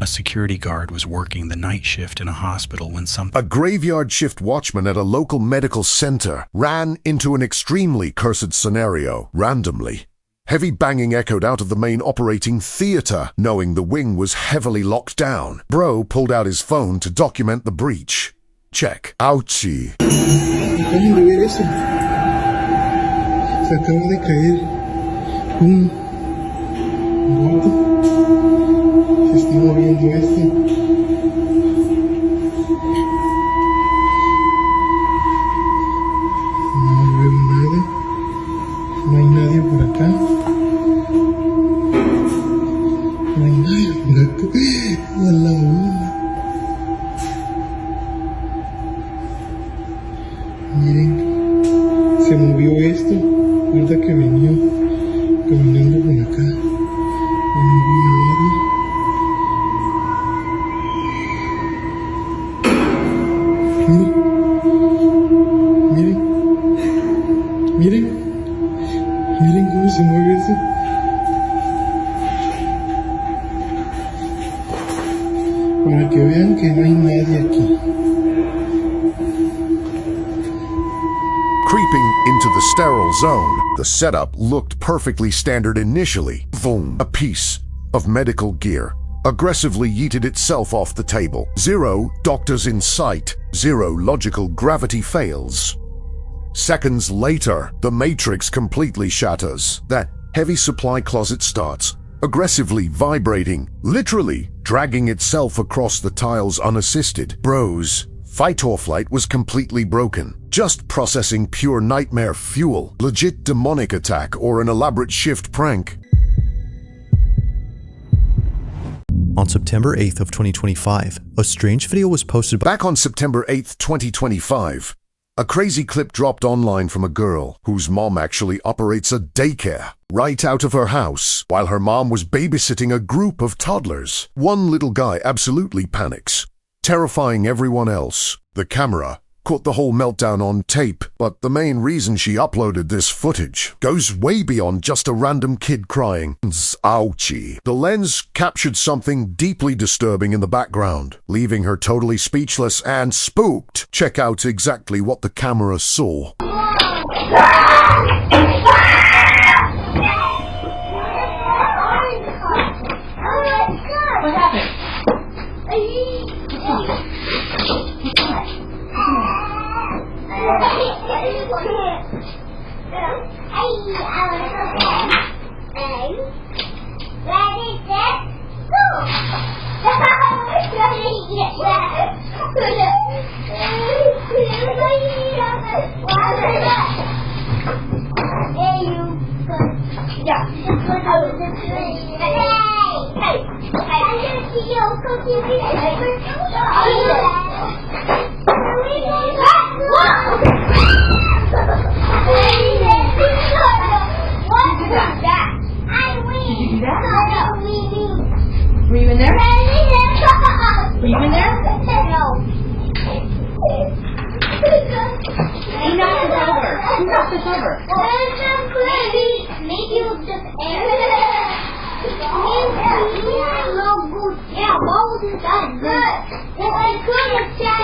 A security guard was working the night shift in a hospital when A graveyard shift watchman at a local medical center ran into an extremely cursed scenario randomly. Heavy banging echoed out of the main operating theater, knowing the wing was heavily locked down. Bro pulled out his phone to document the breach. Check. Ouchie. Acaban de ver eso. Se acaba de caer un gato. Se está moviendo este. No veo nada. No hay nadie por acá. No hay nadie por acá. A la una. Miren, se movió esto. Ahorita que venía caminando por acá. No vi a nadie. Miren, miren, miren, miren cómo se mueve eso. Para que vean que no hay nadie aquí. Creeping into the sterile zone, the setup looked perfectly standard initially. Boom. A piece of medical gear aggressively yeeted itself off the table. 0 doctors in sight. 0 logical gravity fails. Seconds later, the matrix completely shatters. That heavy supply closet starts aggressively vibrating, literally dragging itself across the tiles unassisted. Bro's fight or flight was completely broken, just processing pure nightmare fuel. Legit demonic attack or an elaborate shift prank. On September 8th of 2025, a strange video was posted Back on September 8th, 2025, a crazy clip dropped online from a girl whose mom actually operates a daycare right out of her house while her mom was babysitting a group of toddlers. One little guy absolutely panics, terrifying everyone else. The camera caught the whole meltdown on tape, but the main reason she uploaded this footage goes way beyond just a random kid crying. Ouchie. The lens captured something deeply disturbing in the background, leaving her totally speechless and spooked. Check out exactly what the camera saw. What happened? Were you in there? Were you in there? No. Who knocked this over? Who knocked this over? Maybe it was just air. Yeah, what was it done? Good. I could have said,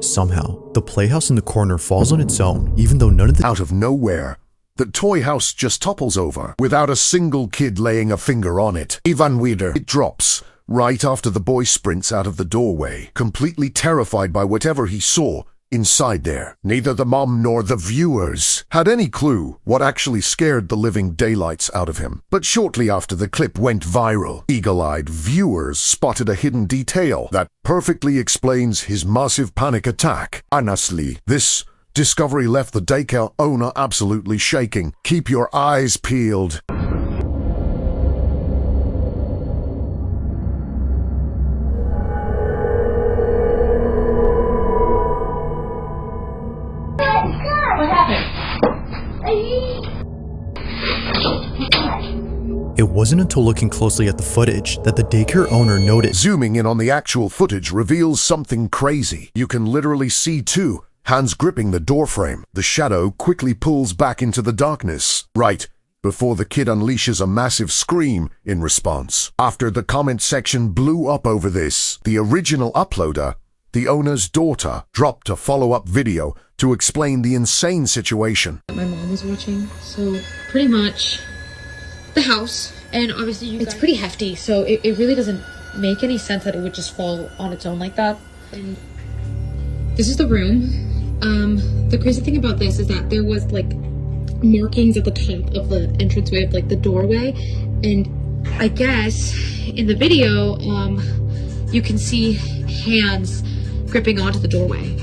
Somehow, the playhouse in the corner falls on its own, even though none of the Out of nowhere, the toy house just topples over without a single kid laying a finger on it. Ivan Wieder. It drops right after the boy sprints out of the doorway, completely terrified by whatever he saw inside there. Neither the mom nor the viewers had any clue what actually scared the living daylights out of him. But shortly after the clip went viral, eagle-eyed viewers spotted a hidden detail that perfectly explains his massive panic attack. Honestly, this discovery left the daycare owner absolutely shaking. Keep your eyes peeled. What happened? It wasn't until looking closely at the footage that the daycare owner noticed. Zooming in on the actual footage reveals something crazy. You can literally see two hands gripping the doorframe. The shadow quickly pulls back into the darkness, right before the kid unleashes a massive scream in response. After the comment section blew up over this, the original uploader, the owner's daughter, dropped a follow-up video to explain the insane situation. My mom was watching, so pretty much the house, and obviously it's pretty hefty, so it really doesn't make any sense that it would just fall on its own like that. And this is the room. The crazy thing about this is that there was like markings at the top of the entranceway of like the doorway, and I guess in the video you can see hands gripping onto the doorway.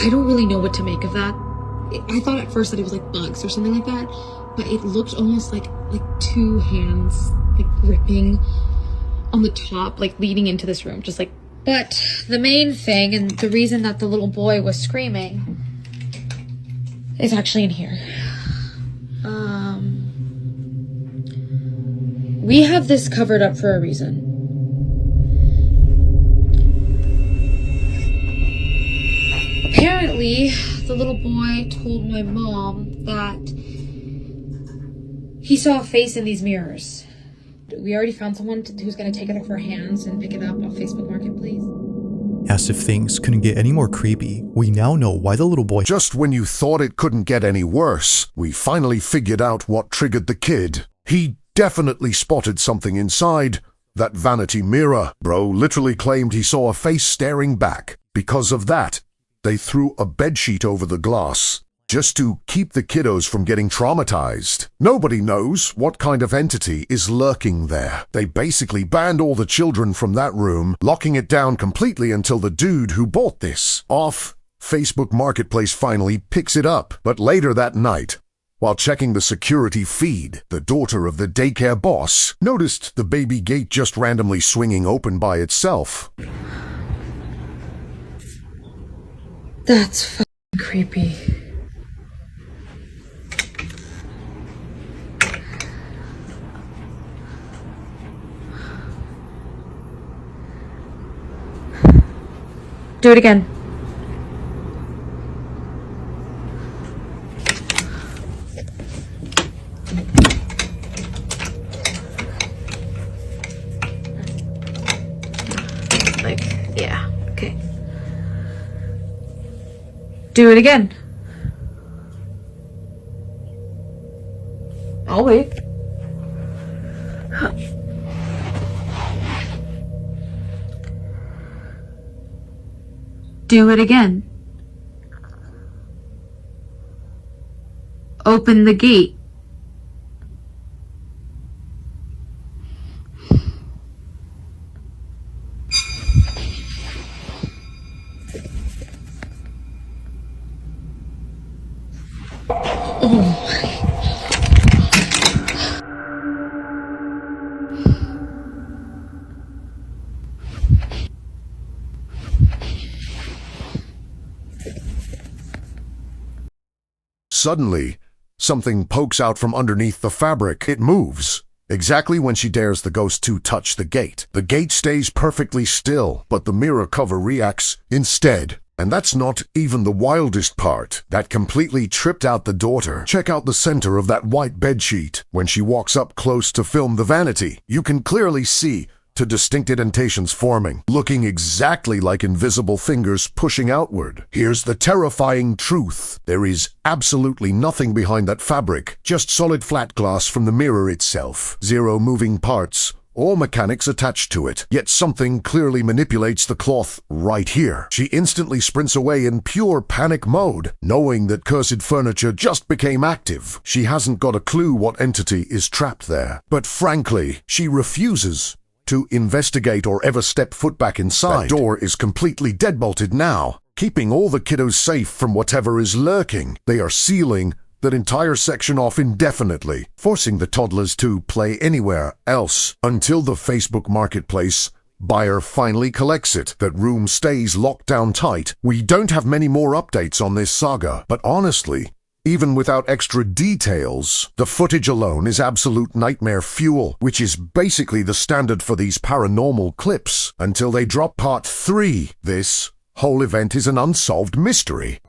I don't really know what to make of that. I thought at first that it was like bugs or something like that, but it looked almost like two hands like gripping on the top, like leading into this room, just like. But the main thing, and the reason that the little boy was screaming, is actually in here. We have this covered up for a reason. Apparently, the little boy told my mom that he saw a face in these mirrors. We already found someone who's going to take it off our hands and pick it up on Facebook Marketplace. As if things couldn't get any more creepy, we now know why the little boy— Just when you thought it couldn't get any worse, we finally figured out what triggered the kid. He definitely spotted something inside that vanity mirror. Bro literally claimed he saw a face staring back. Because of that, they threw a bedsheet over the glass, just to keep the kiddos from getting traumatized. Nobody knows what kind of entity is lurking there. They basically banned all the children from that room, locking it down completely until the dude who bought this off Facebook Marketplace finally picks it up. But later that night, while checking the security feed, the daughter of the daycare boss noticed the baby gate just randomly swinging open by itself. That's fucking creepy. Do it again. Like, yeah, okay. Do it again. I'll wait. Do it again. Open the gate. Suddenly, something pokes out from underneath the fabric. It moves. Exactly when she dares the ghost to touch the gate. The gate stays perfectly still, but the mirror cover reacts instead. And that's not even the wildest part. That completely tripped out the daughter. Check out the center of that white bedsheet. When she walks up close to film the vanity, you can clearly see two distinct indentations forming, looking exactly like invisible fingers pushing outward. Here's the terrifying truth. There is absolutely nothing behind that fabric, just solid flat glass from the mirror itself. Zero moving parts or mechanics attached to it. Yet something clearly manipulates the cloth right here. She instantly sprints away in pure panic mode, knowing that cursed furniture just became active. She hasn't got a clue what entity is trapped there. But frankly, she refuses to investigate or ever step foot back inside. That door is completely deadbolted now, keeping all the kiddos safe from whatever is lurking. They are sealing that entire section off indefinitely, forcing the toddlers to play anywhere else until the Facebook Marketplace buyer finally collects it. That room stays locked down tight. We don't have many more updates on this saga, but honestly, Even without extra details, the footage alone is absolute nightmare fuel, which is basically the standard for these paranormal clips. Until they drop part 3, this whole event is an unsolved mystery.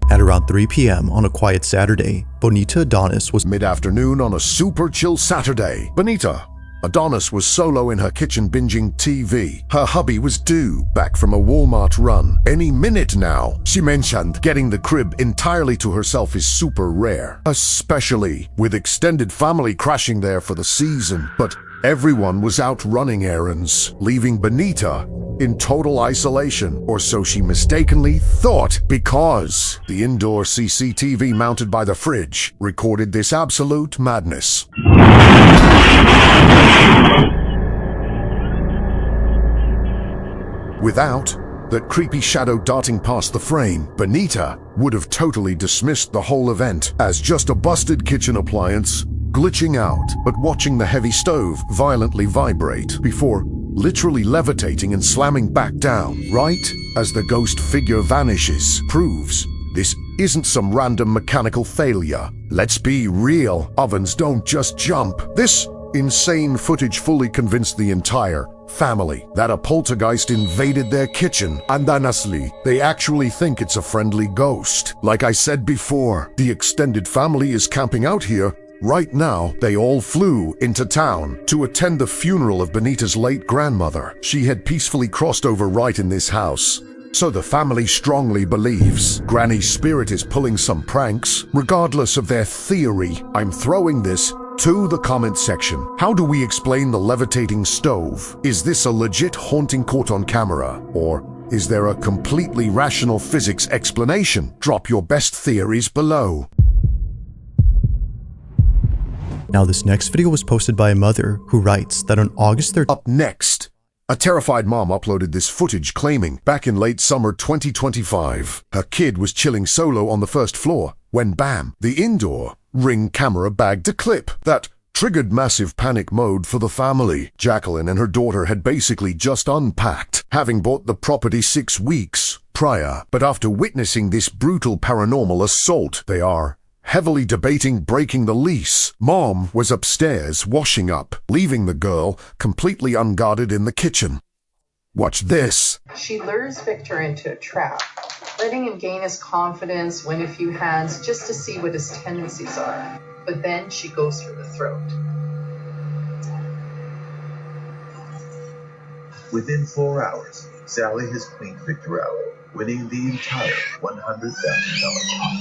At around 3 p.m. on a quiet Saturday, Bonita Adonis was Mid-afternoon on a super chill Saturday, Bonita Adonis was solo in her kitchen binging TV. Her hubby was due back from a Walmart run any minute now. She mentioned getting the crib entirely to herself is super rare, especially with extended family crashing there for the season. But everyone was out running errands, leaving Bonita in total isolation, or so she mistakenly thought, because the indoor CCTV mounted by the fridge recorded this absolute madness. Without that creepy shadow darting past the frame, Bonita would have totally dismissed the whole event as just a busted kitchen appliance glitching out, but watching the heavy stove violently vibrate before literally levitating and slamming back down right as the ghost figure vanishes proves this isn't some random mechanical failure. Let's be real, ovens don't just jump. This insane footage fully convinced the entire family that a poltergeist invaded their kitchen, and honestly, they actually think it's a friendly ghost. Like I said before, the extended family is camping out here. Right now, they all flew into town to attend the funeral of Bonita's late grandmother. She had peacefully crossed over right in this house. So the family strongly believes Granny's spirit is pulling some pranks. Regardless of their theory, I'm throwing this to the comment section. How do we explain the levitating stove? Is this a legit haunting caught on camera? Or is there a completely rational physics explanation? Drop your best theories below. Now this next video was posted by a mother who writes that on August 3rd. Up next, a terrified mom uploaded this footage claiming back in late summer 2025, her kid was chilling solo on the first floor when bam, the indoor Ring camera bagged a clip that triggered massive panic mode for the family. Jacqueline and her daughter had basically just unpacked, having bought the property 6 weeks prior, but after witnessing this brutal paranormal assault, they are heavily debating breaking the lease. Mom was upstairs washing up, leaving the girl completely unguarded in the kitchen. Watch this. She lures Victor into a trap, letting him gain his confidence, win a few hands, just to see what his tendencies are. But then she goes for the throat. Within 4 hours, Sally has cleaned Victor out, winning the entire $100,000 pot.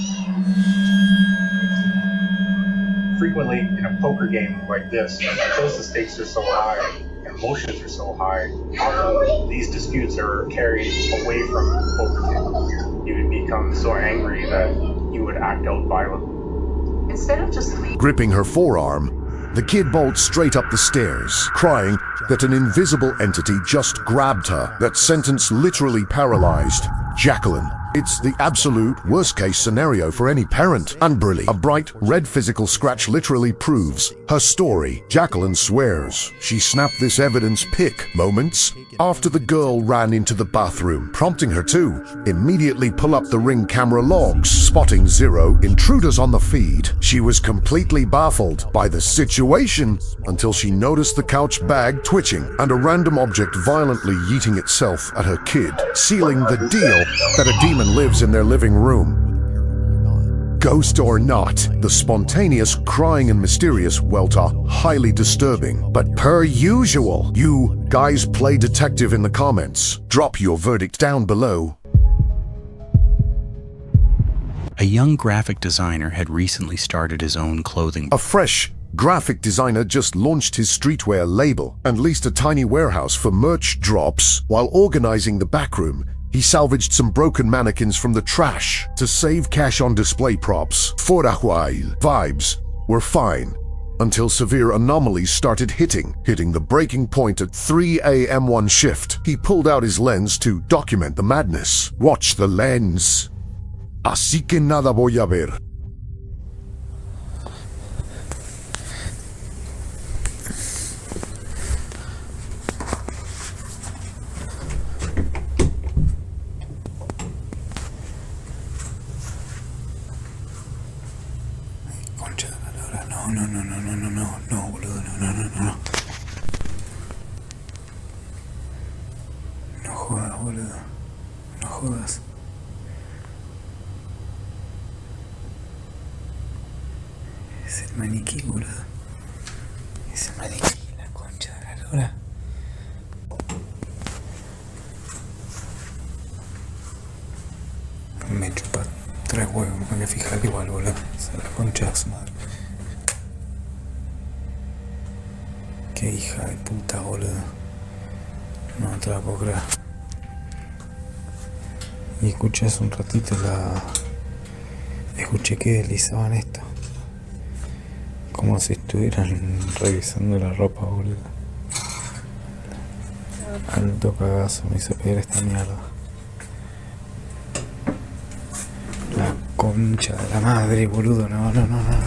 Frequently in a poker game like this, because the stakes are so high and emotions are so high, often these disputes are carried away from the poker table. You would become so angry that you would act out violently. Instead of just gripping her forearm, the kid bolts straight up the stairs, crying that an invisible entity just grabbed her. That sentence literally paralyzed Jacqueline. It's the absolute worst-case scenario for any parent. Unbrilly. A bright red physical scratch literally proves her story. Jacqueline swears she snapped this evidence pic moments after the girl ran into the bathroom, prompting her to immediately pull up the Ring camera logs, spotting 0 intruders on the feed. She was completely baffled by the situation until she noticed the couch bag twitching and a random object violently yeeting itself at her kid, sealing the deal that a demon lives in their living room. Ghost or not, the spontaneous crying and mysterious welt are highly disturbing. But per usual, you guys play detective in the comments. Drop your verdict down below. A young graphic designer had recently started his own clothing. A fresh graphic designer just launched his streetwear label and leased a tiny warehouse for merch drops. While organizing the backroom, he salvaged some broken mannequins from the trash to save cash on display props. For a while, vibes were fine until severe anomalies started hitting the breaking point at 3 a.m. one shift. He pulled out his lens to document the madness. Watch the lens. Así que nada voy a ver. No jodas. Es el maniquí, boludo. Es el maniquí, la concha de la lora. Me chupa 3 huevos, me voy a fijar igual, boludo. Es la concha de su madre. Qué hija de puta, boludo. No te la puedo creer. Y escuché hace un ratito escuché que deslizaban esto. Como si estuvieran revisando la ropa, boludo. Alto cagazo me hizo pedir esta mierda. La concha de la madre, boludo. No.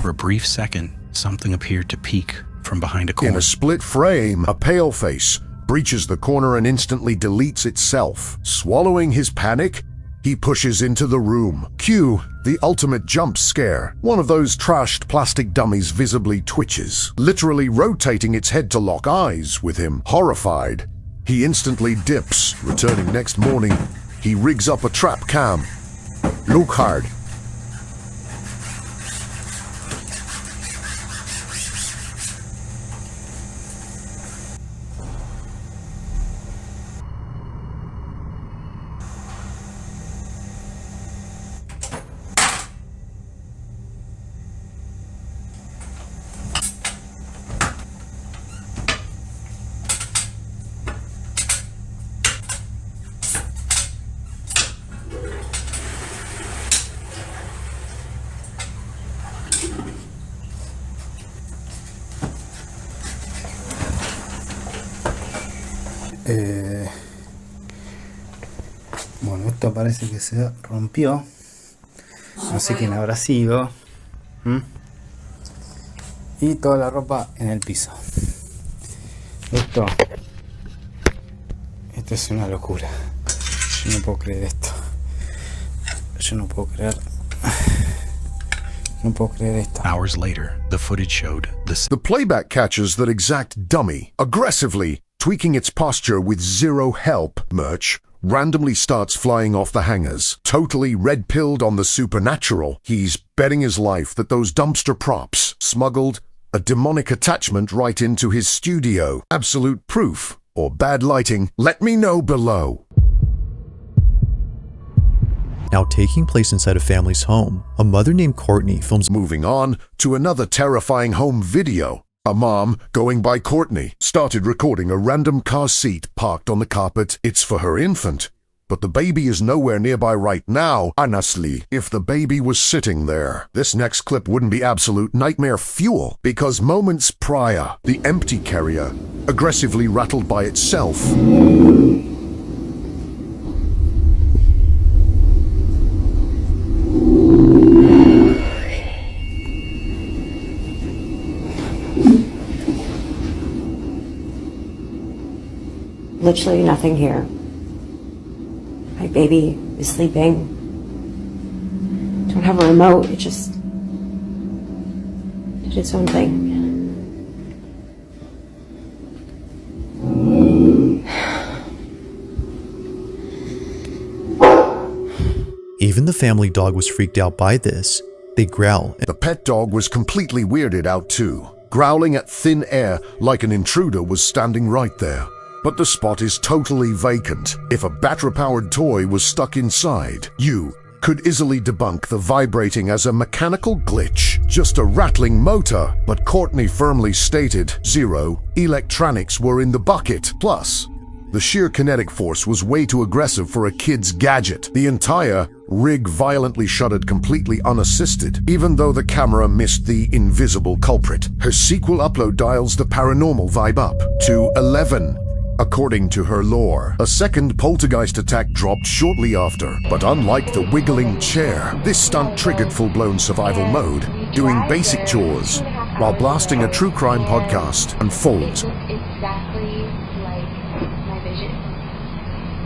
For a brief second, something appeared to peek from behind a In corner. a split frame, a pale face breaches the corner and instantly deletes itself. Swallowing his panic, he pushes into the room. Cue the ultimate jump scare. One of those trashed plastic dummies visibly twitches, literally rotating its head to lock eyes with him. Horrified, he instantly dips. Returning next morning, he rigs up a trap cam. Look hard. Bueno, esto parece que se rompió. No sé quién habrá sido. Y toda la ropa en el piso. Esto es una locura. Yo no puedo creer esto. Yo no puedo creer. No puedo creer esto. Hours later, the footage showed The playback catches that exact dummy, aggressively tweaking its posture with zero help merch, randomly starts flying off the hangers. Totally red-pilled on the supernatural, he's betting his life that those dumpster props smuggled a demonic attachment right into his studio. Absolute proof, or bad lighting, let me know below. Now taking place inside a family's home, a mother named Courtney films. Moving on to another terrifying home video. A mom, going by Courtney, started recording a random car seat parked on the carpet. It's for her infant. But the baby is nowhere nearby right now. Honestly, if the baby was sitting there, this next clip wouldn't be absolute nightmare fuel, because moments prior, the empty carrier aggressively rattled by itself. Literally nothing here. My baby is sleeping. Don't have a remote. It just did its own thing. Even the family dog was freaked out by this. They growl. The pet dog was completely weirded out too, growling at thin air like an intruder was standing right there. But the spot is totally vacant. If a battery-powered toy was stuck inside, you could easily debunk the vibrating as a mechanical glitch, just a rattling motor. But Courtney firmly stated 0 electronics were in the bucket. Plus, the sheer kinetic force was way too aggressive for a kid's gadget. The entire rig violently shuddered completely unassisted, even though the camera missed the invisible culprit. Her sequel upload dials the paranormal vibe up to 11. According to her lore, a second poltergeist attack dropped shortly after, but unlike the wiggling chair, this stunt triggered full-blown survival mode, doing basic chores, while blasting a true crime podcast unfolds. Exactly like my vision.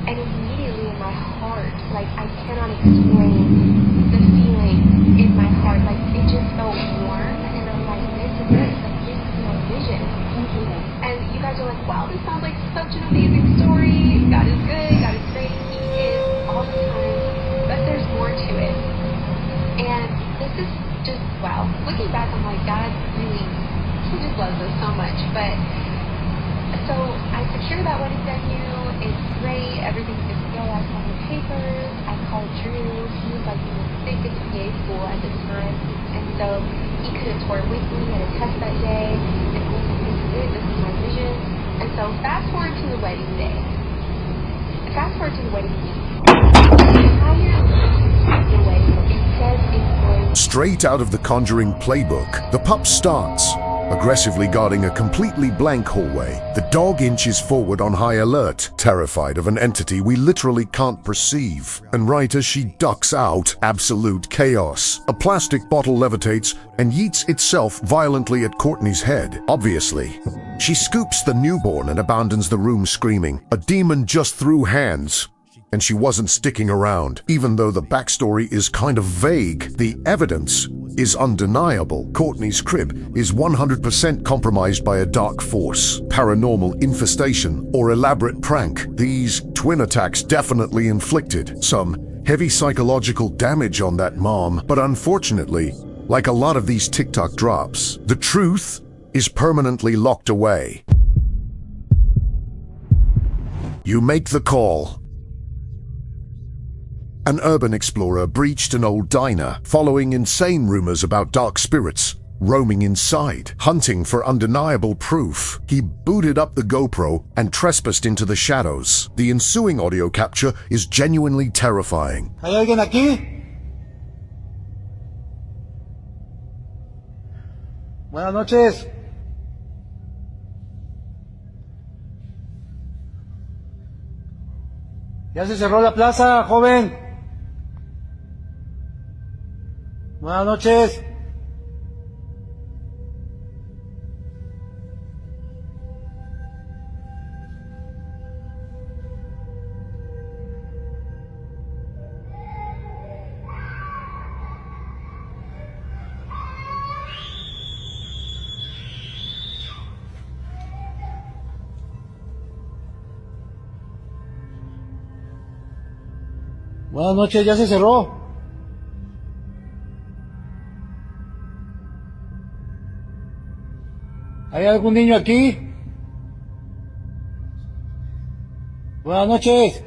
And immediately in my heart, like I cannot explain the feeling in my heart, like it just felt warm, and I'm like, this is it, like this is my vision. And you guys are like, wow, this sounds like such an amazing story. God is good, God is great, He is awesome. looking back, I'm like, God really, he just loves us so much. But so I secured that wedding venue. It's great. Everything's good to go. I signed the papers. I called Drew. He was like in the thick of PA school at this time, and so he could have toured with me at a test that day. And I was like, this is it. This is my vision. And so fast forward to the wedding day. Fast forward to the wedding week. The wedding, it says it's going. Straight out of the Conjuring playbook, the pup starts, aggressively guarding a completely blank hallway. The dog inches forward on high alert, terrified of an entity we literally can't perceive. And right as she ducks out, absolute chaos. A plastic bottle levitates and yeets itself violently at Courtney's head, obviously. She scoops the newborn and abandons the room screaming. A demon just threw hands, and she wasn't sticking around. Even though the backstory is kind of vague, the evidence is undeniable. Courtney's crib is 100% compromised by a dark force, paranormal infestation, or elaborate prank. These twin attacks definitely inflicted some heavy psychological damage on that mom, but unfortunately, like a lot of these TikTok drops, the truth is permanently locked away. You make the call. An urban explorer breached an old diner, following insane rumors about dark spirits roaming inside. Hunting for undeniable proof, he booted up the GoPro and trespassed into the shadows. The ensuing audio capture is genuinely terrifying. ¿Hay alguien aquí? Buenas noches. Ya se cerró la plaza, joven. Buenas noches. Buenas noches, ya se cerró. ¿Hay algún niño aquí? Buenas noches.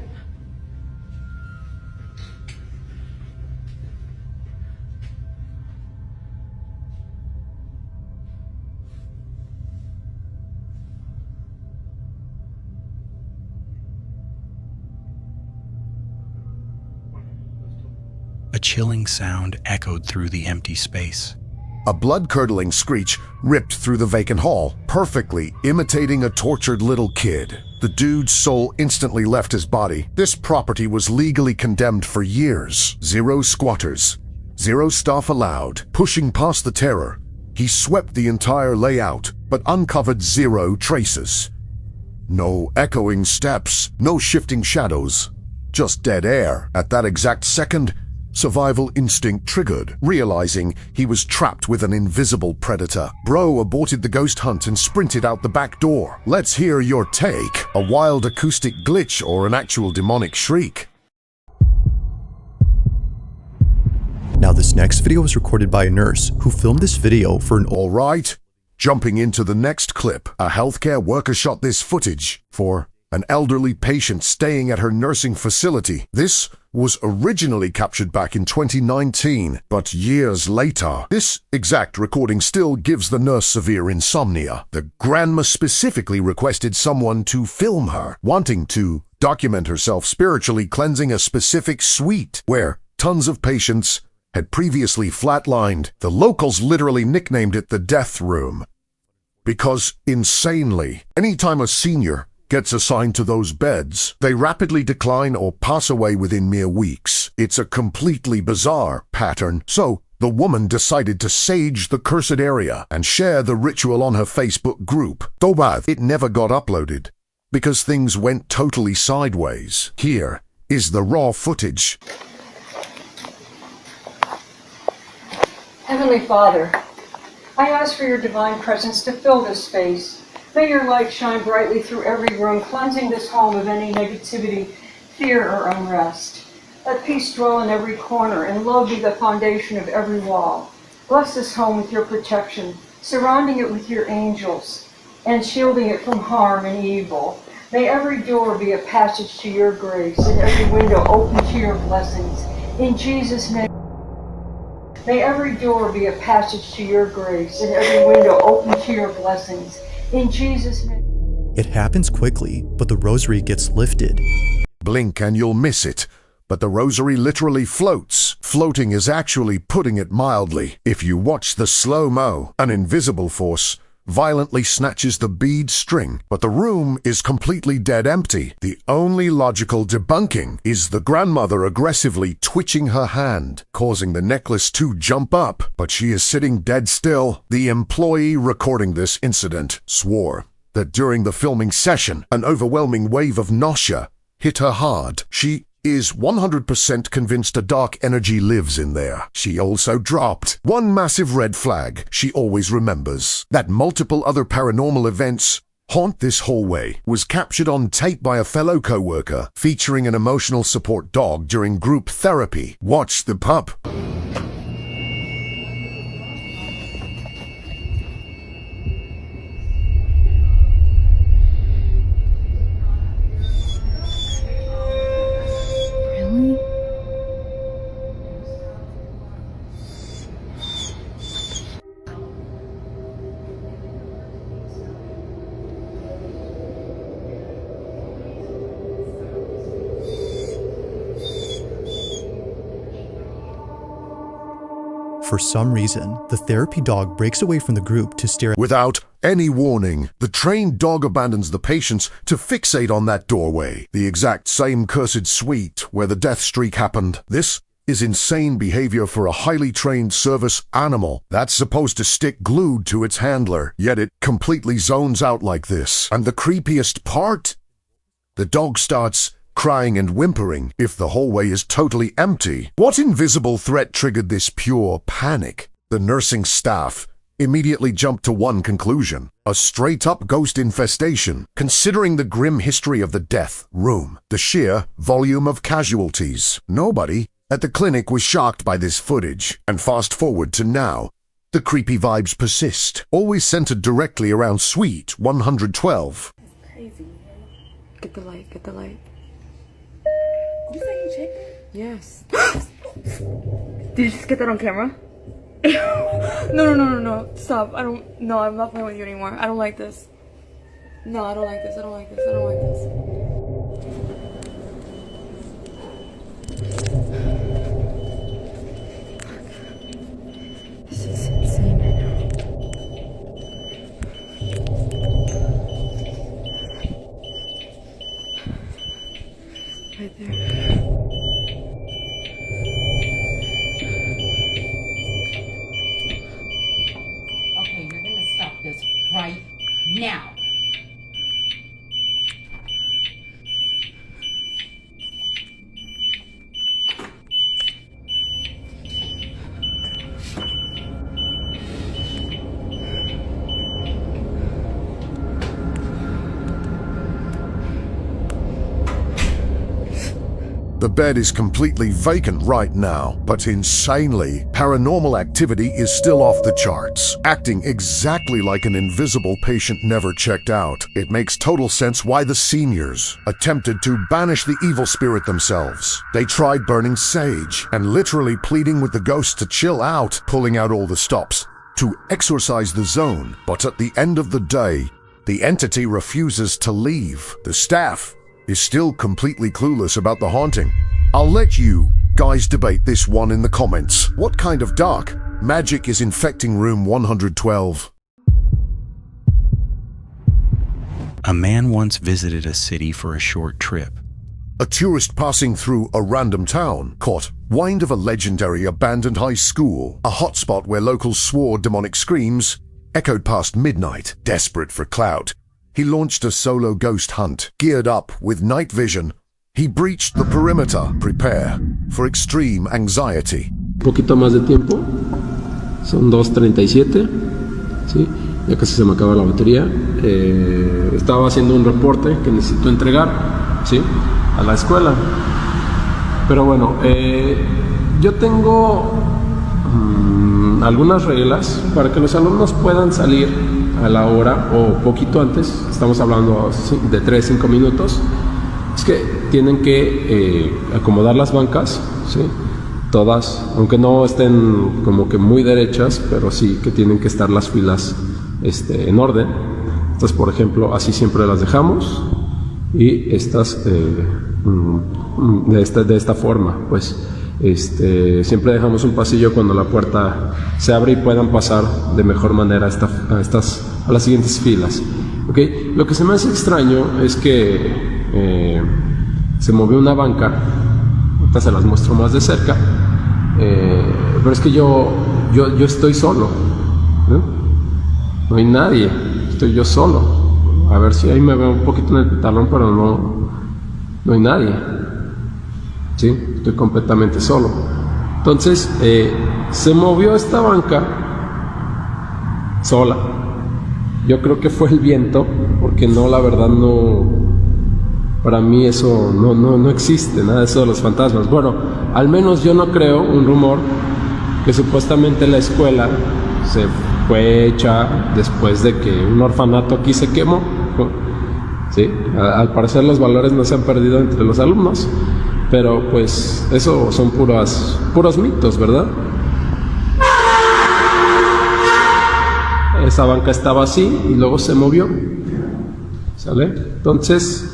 A chilling sound echoed through the empty space. A blood-curdling screech ripped through the vacant hall, perfectly imitating a tortured little kid. The dude's soul instantly left his body. This property was legally condemned for years. 0 squatters, 0 staff allowed. Pushing past the terror, he swept the entire layout, but uncovered 0 traces. No echoing steps, no shifting shadows, just dead air. At that exact second, survival instinct triggered, realizing he was trapped with an invisible predator. Bro aborted the ghost hunt and sprinted out the back door. Let's hear your take. A wild acoustic glitch or an actual demonic shriek? Now this next video was recorded by a nurse who filmed this video for an All right, jumping into the next clip. A healthcare worker shot this footage for an elderly patient staying at her nursing facility. This was originally captured back in 2019, but years later, this exact recording still gives the nurse severe insomnia. The grandma specifically requested someone to film her, wanting to document herself spiritually cleansing a specific suite where tons of patients had previously flatlined. The locals literally nicknamed it the death room. Because, insanely, anytime a senior gets assigned to those beds, they rapidly decline or pass away within mere weeks. It's a completely bizarre pattern. So, the woman decided to sage the cursed area and share the ritual on her Facebook group. Though bad, it never got uploaded because things went totally sideways. Here is the raw footage. Heavenly Father, I ask for your divine presence to fill this space. May your light shine brightly through every room, cleansing this home of any negativity, fear, or unrest. Let peace dwell in every corner, and love be the foundation of every wall. Bless this home with your protection, surrounding it with your angels, and shielding it from harm and evil. May every door be a passage to your grace, and every window open to your blessings. In Jesus' name. May every door be a passage to your grace, and every window open to your blessings. In Jesus' name. It happens quickly, but the rosary gets lifted. Blink and you'll miss it. But the rosary literally floats. Floating is actually putting it mildly. If you watch the slow-mo, an invisible force violently snatches the bead string, but the room is completely dead empty. The only logical debunking is the grandmother aggressively twitching her hand, causing the necklace to jump up, but she is sitting dead still. The employee recording this incident swore that during the filming session, an overwhelming wave of nausea hit her hard. She is 100% convinced a dark energy lives in there. She also dropped one massive red flag she always remembers. That multiple other paranormal events haunt this hallway was captured on tape by a fellow co-worker, featuring an emotional support dog during group therapy. Watch the pup. For some reason, the therapy dog breaks away from the group to stare at. Without any warning, the trained dog abandons the patients to fixate on that doorway, the exact same cursed suite where the death streak happened. This is insane behavior for a highly trained service animal that's supposed to stick glued to its handler, yet it completely zones out like this. And the creepiest part? The dog starts crying and whimpering if the hallway is totally empty. What invisible threat triggered this pure panic? The nursing staff immediately jumped to one conclusion: a straight-up ghost infestation, considering the grim history of the death room, the sheer volume of casualties. Nobody at the clinic was shocked by this footage, and fast forward to now. The creepy vibes persist, always centered directly around Suite 112. It's crazy. Get the light, get the light. You say you checked it? Yes. Did you just get that on camera? No. Stop. No, I'm not playing with you anymore. I don't like this. No, I don't like this. I don't like this. I don't like this. This is insane right now. Right there. Okay, you're gonna stop this right now. The bed is completely vacant right now, but insanely, paranormal activity is still off the charts, acting exactly like an invisible patient never checked out. It makes total sense why the seniors attempted to banish the evil spirit themselves. They tried burning sage and literally pleading with the ghost to chill out, pulling out all the stops to exorcise the zone, but at the end of the day, the entity refuses to leave. The staff is still completely clueless about the haunting. I'll let you guys debate this one in the comments. What kind of dark magic is infecting room 112? A man once visited a city for a short trip. A tourist passing through a random town caught wind of a legendary abandoned high school, a hotspot where locals swore demonic screams echoed past midnight. Desperate for clout, he launched a solo ghost hunt. Geared up with night vision, he breached the perimeter. Prepare for extreme anxiety. Un poquito más de tiempo. Son 2:37. ¿Sí? Ya casi se me acaba la batería. Estaba haciendo un reporte que necesito entregar, ¿sí? A la escuela. Pero bueno, yo tengo algunas reglas para que los alumnos puedan salir a la hora o poquito antes. Estamos hablando de 3-5 minutos. Es que tienen que acomodar las bancas, ¿sí? Todas, aunque no estén como que muy derechas, pero sí que tienen que estar las filas en orden. Estas, por ejemplo, así siempre las dejamos, y estas de esta forma, pues siempre dejamos un pasillo cuando la puerta se abre y puedan pasar de mejor manera a las siguientes filas. ¿Okay? Lo que se me hace extraño es que se movió una banca. Ahorita se las muestro más de cerca, pero es que yo estoy solo, no hay nadie, estoy yo solo. A ver si ahí me veo un poquito en el pantalón, pero no hay nadie, ¿sí? Estoy completamente solo. Entonces se movió esta banca sola. Yo creo que fue el viento, porque la verdad para mí eso no existe, nada de eso de los fantasmas. Bueno, al menos yo no creo un rumor que supuestamente la escuela se fue hecha después de que un orfanato aquí se quemó, ¿sí? Al parecer los valores no se han perdido entre los alumnos, pero pues eso son puros mitos, ¿verdad? Esa banca estaba así y luego se movió, ¿sale? Entonces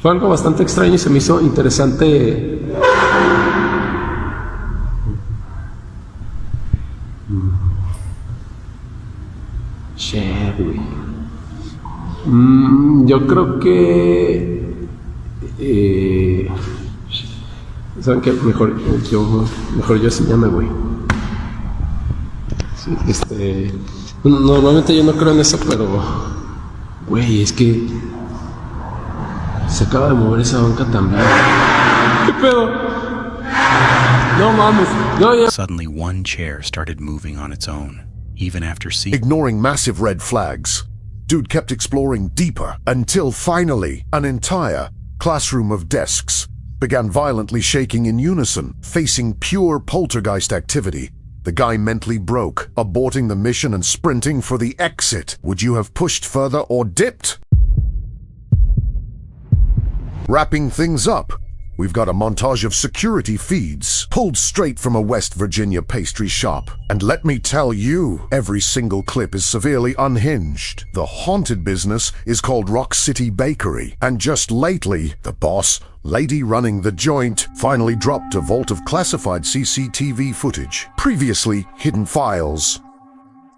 fue algo bastante extraño y se me hizo interesante yo creo que ¿saben qué? Mejor yo sí ya me voy. Sí, normalmente yo no creo en eso, pero güey, es que se acaba de mover esa banca también. ¿Qué pedo? No mames. Suddenly one chair started moving on its own, even after seeing... Ignoring massive red flags, dude kept exploring deeper until finally an entire classroom of desks began violently shaking in unison, facing pure poltergeist activity. The guy mentally broke, aborting the mission and sprinting for the exit. Would you have pushed further or dipped? Wrapping things up, we've got a montage of security feeds pulled straight from a West Virginia pastry shop. And let me tell you, every single clip is severely unhinged. The haunted business is called Rock City Bakery, and just lately, the boss, lady running the joint, finally dropped a vault of classified CCTV footage, previously hidden files.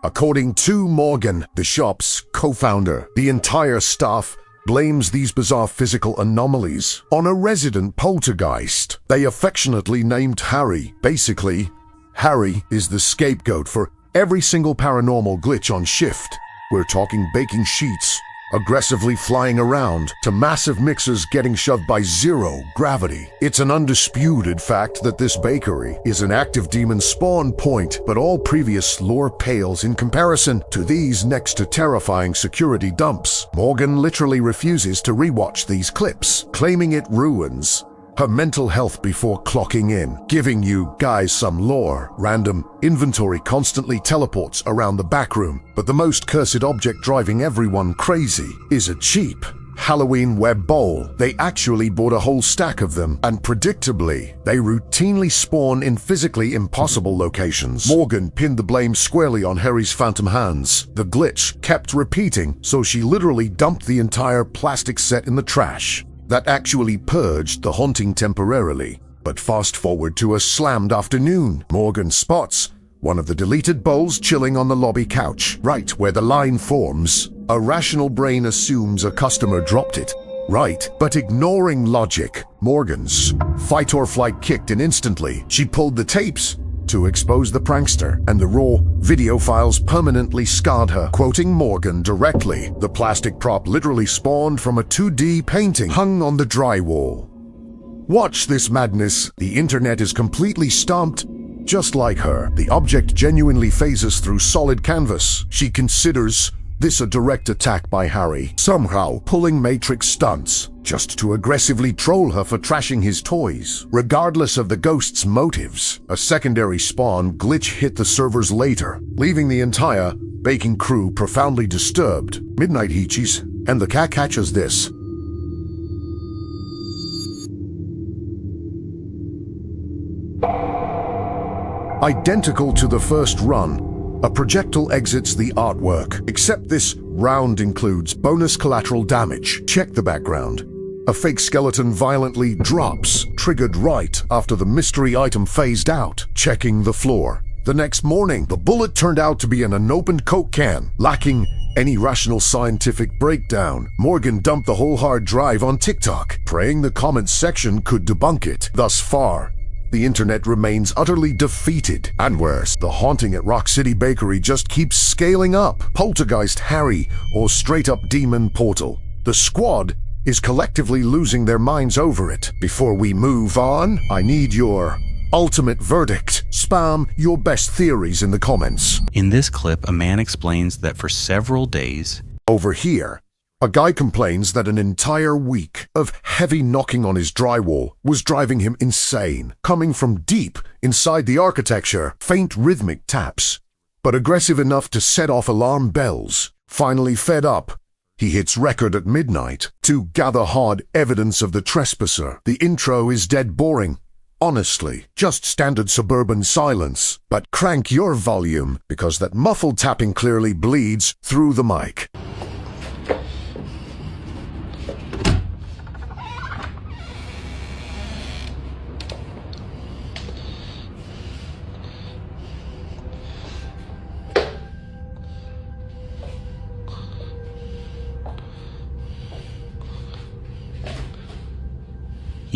According to Morgan, the shop's co-founder, the entire staff blames these bizarre physical anomalies on a resident poltergeist they affectionately named Harry. Basically, Harry is the scapegoat for every single paranormal glitch on shift. We're talking baking sheets aggressively flying around to massive mixers getting shoved by zero gravity. It's an undisputed fact that this bakery is an active demon spawn point, but all previous lore pales in comparison to these next to terrifying security dumps. Morgan literally refuses to rewatch these clips, claiming it ruins her mental health before clocking in, giving you guys some lore. Random inventory constantly teleports around the back room, but the most cursed object driving everyone crazy is a cheap Halloween web bowl. They actually bought a whole stack of them, and predictably, they routinely spawn in physically impossible locations. Morgan pinned the blame squarely on Harry's phantom hands. The glitch kept repeating, so she literally dumped the entire plastic set in the trash. That actually purged the haunting temporarily. But fast forward to a slammed afternoon. Morgan spots one of the deleted bowls chilling on the lobby couch, right where the line forms. A rational brain assumes a customer dropped it. Right, but ignoring logic, Morgan's fight or flight kicked in instantly. She pulled the tapes to expose the prankster, and the raw video files permanently scarred her. Quoting Morgan directly, the plastic prop literally spawned from a 2D painting hung on the drywall. Watch this madness. The internet is completely stumped. Just like her, the object genuinely phases through solid canvas. She considers this a direct attack by Harry, somehow pulling Matrix stunts. just to aggressively troll her for trashing his toys. Regardless of the ghost's motives, a secondary spawn glitch hit the servers later, leaving the entire baking crew profoundly disturbed. Midnight Heechies, and the cat catches this. Identical to the first run, a projectile exits the artwork, except this round includes bonus collateral damage. Check the background. A fake skeleton violently drops, triggered right after the mystery item phased out. Checking the floor. The next morning, the bullet turned out to be an unopened Coke can, lacking any rational scientific breakdown. Morgan dumped the whole hard drive on TikTok, praying the comments section could debunk it. Thus far, the internet remains utterly defeated. And worse, the haunting at Rock City Bakery just keeps scaling up. Poltergeist Harry or straight up Demon Portal. The squad is collectively losing their minds over it. Before we move on, I need your ultimate verdict. Spam your best theories in the comments. In this clip, a man explains that for several days, over here, a guy complains that an entire week of heavy knocking on his drywall was driving him insane. Coming from deep inside the architecture, faint rhythmic taps, but aggressive enough to set off alarm bells. Finally fed up, he hits record at midnight to gather hard evidence of the trespasser. The intro is dead boring. Honestly, just standard suburban silence. But crank your volume, because that muffled tapping clearly bleeds through the mic.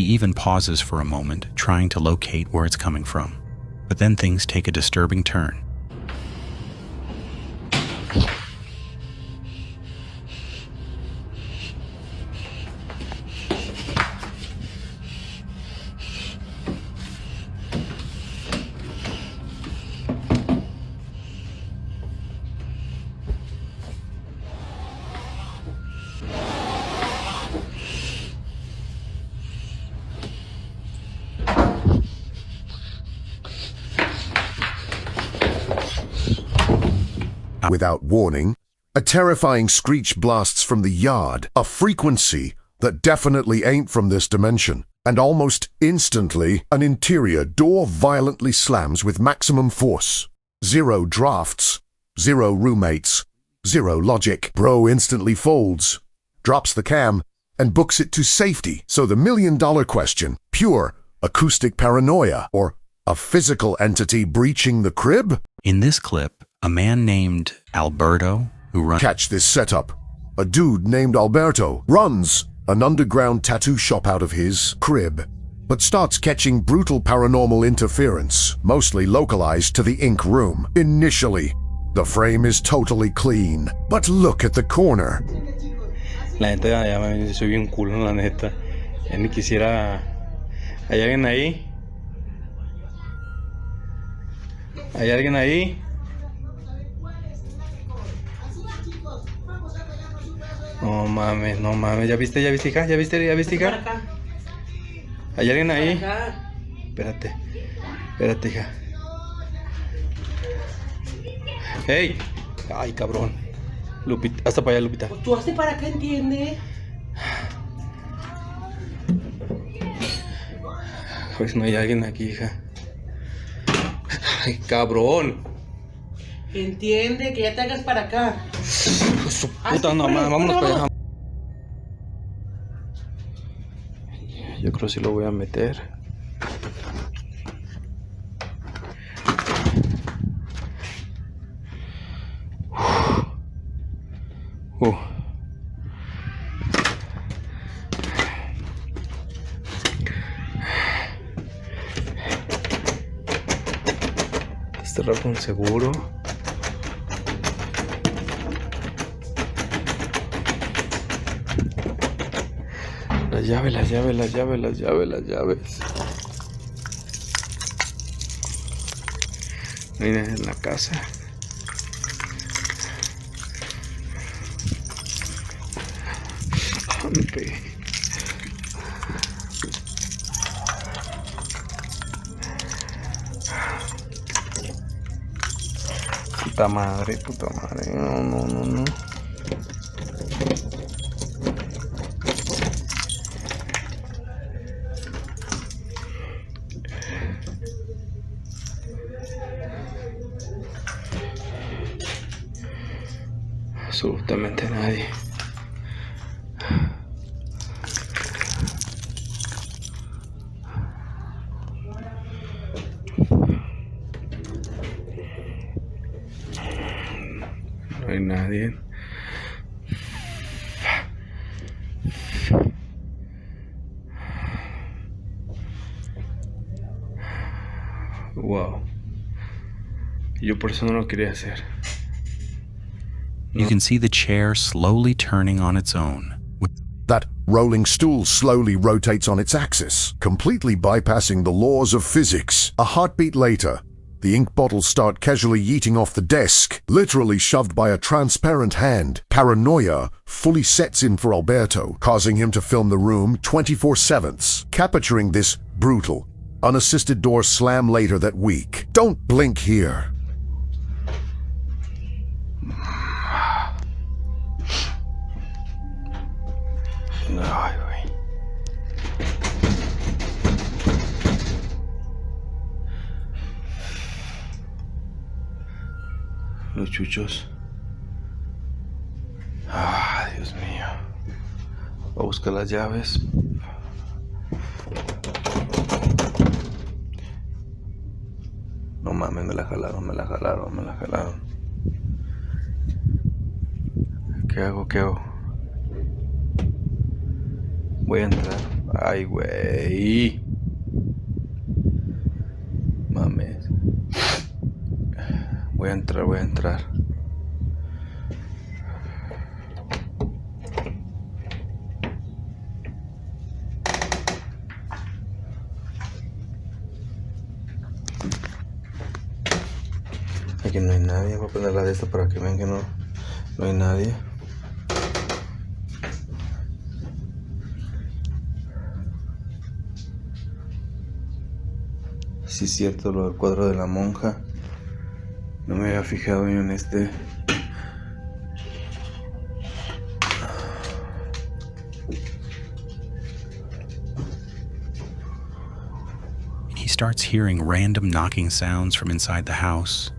he even pauses for a moment, trying to locate where it's coming from. But then things take a disturbing turn. Without warning, a terrifying screech blasts from the yard, a frequency that definitely ain't from this dimension. And almost instantly, an interior door violently slams with maximum force. 0 drafts, 0 roommates, 0 logic. Bro instantly folds, drops the cam, and books it to safety. So the million-dollar question, pure acoustic paranoia or a physical entity breaching the crib? In this clip, a man named Alberto, who runs... Catch this setup. A dude named Alberto runs an underground tattoo shop out of his crib, but starts catching brutal paranormal interference, mostly localized to the ink room. Initially, the frame is totally clean, but look at the corner. La neta, ya soy bien culo, la neta. Ya ni quisiera... ¿Hay alguien ahí? ¿Hay alguien ahí? No mames, ¿ya viste, hija? ¿Ya viste, hija? ¿Hay alguien ahí? Espérate, hija. ¡Hey! Ay, cabrón. Lupita, hasta para allá, Lupita. Pues tú hazte para acá, ¿entiendes? Pues no hay alguien aquí, hija. Ay, cabrón. Entiende, que ya te hagas para acá. Su puta nomás, vámonos para allá. Yo creo que sí lo voy a meter. Cerrar con seguro. Las llaves. Miren, en la casa. Me pegué. Puta madre, puta madre. No, no, no, no. Absolutamente nadie. No hay nadie. Wow. Yo por eso no lo quería hacer. You can see the chair slowly turning on its own. That rolling stool slowly rotates on its axis, completely bypassing the laws of physics. A heartbeat later, the ink bottles start casually yeeting off the desk, literally shoved by a transparent hand. Paranoia fully sets in for Alberto, causing him to film the room 24/7, capturing this brutal, unassisted door slam later that week. Don't blink here. Ay, güey. Los chuchos. Ah, Dios mío. Voy a buscar las llaves. No mames, me la jalaron, me la jalaron, me la jalaron. ¿Qué hago? ¿Qué hago? Voy a entrar. Ay, güey. Mames. Voy a entrar, voy a entrar. Aquí no hay nadie. Voy a poner la de esta para que vean que no hay nadie. Sí, es cierto, lo del cuadro de la monja. No me había fijado yo en este. He starts hearing random knocking sounds from inside the house.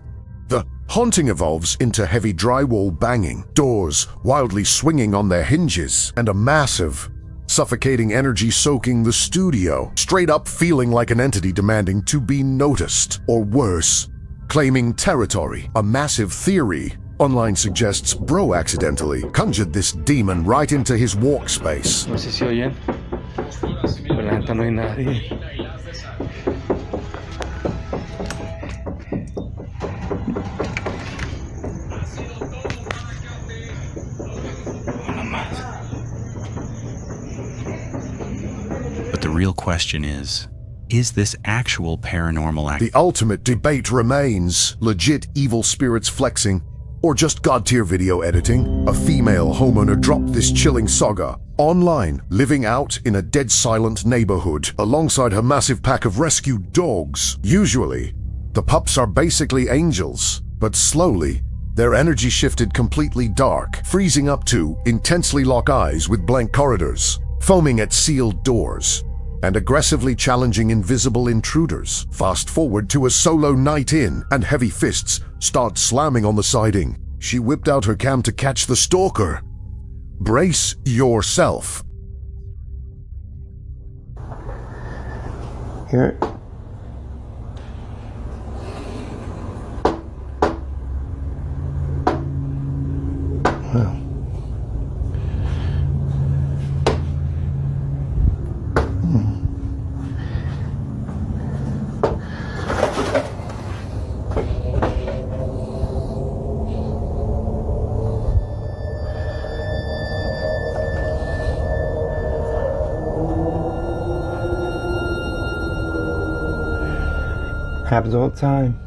The haunting evolves into heavy drywall banging, doors wildly swinging on their hinges, and a massive, suffocating energy soaking the studio, straight up feeling like an entity demanding to be noticed, or worse, claiming territory. A massive theory online suggests Bro accidentally conjured this demon right into his walk space. No sé si oyen, pero la neta no hay nadie. The real question is this actual paranormal activity? The ultimate debate remains: legit evil spirits flexing, or just god-tier video editing? A female homeowner dropped this chilling saga online, living out in a dead silent neighborhood alongside her massive pack of rescued dogs. Usually, the pups are basically angels, but slowly, their energy shifted completely dark, freezing up to intensely lock eyes with blank corridors, foaming at sealed doors, and aggressively challenging invisible intruders. Fast forward to a solo night in, and heavy fists start slamming on the siding. She whipped out her cam to catch the stalker. Brace yourself. Here. Wow. Happens all the time.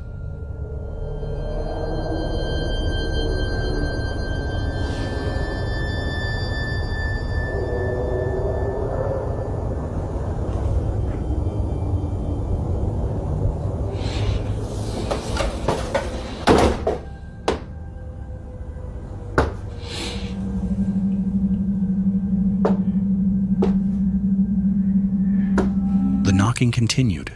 knocking continued.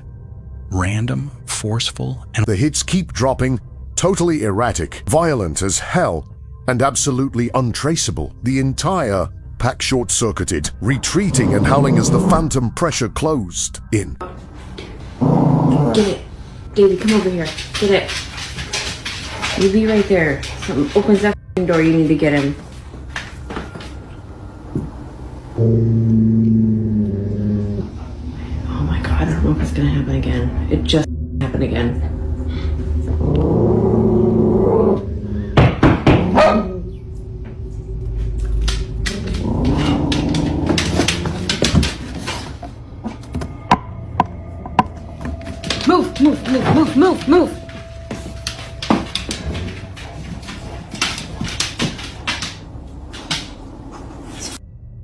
Random, forceful, and the hits keep dropping, totally erratic, violent as hell, and absolutely untraceable. The entire pack short-circuited, retreating and howling as the phantom pressure closed in. Get it. David, come over here. Get it. You be right there. Something opens that door, you need to get him. Oh my god, I don't know if it's gonna happen again. It just happened again. Move.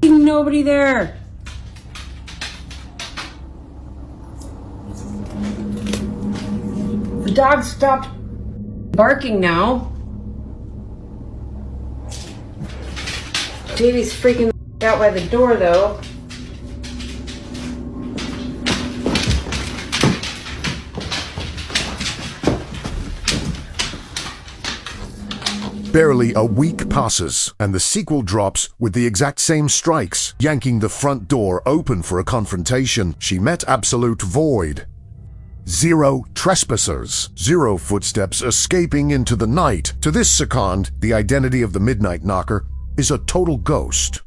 There's nobody there. The dog stopped barking now. Davey's freaking out by the door though. Barely a week passes, and the sequel drops with the exact same strikes, yanking the front door open for a confrontation. She met absolute void. 0 trespassers, 0 footsteps escaping into the night. To this second, the identity of the Midnight Knocker is a total ghost.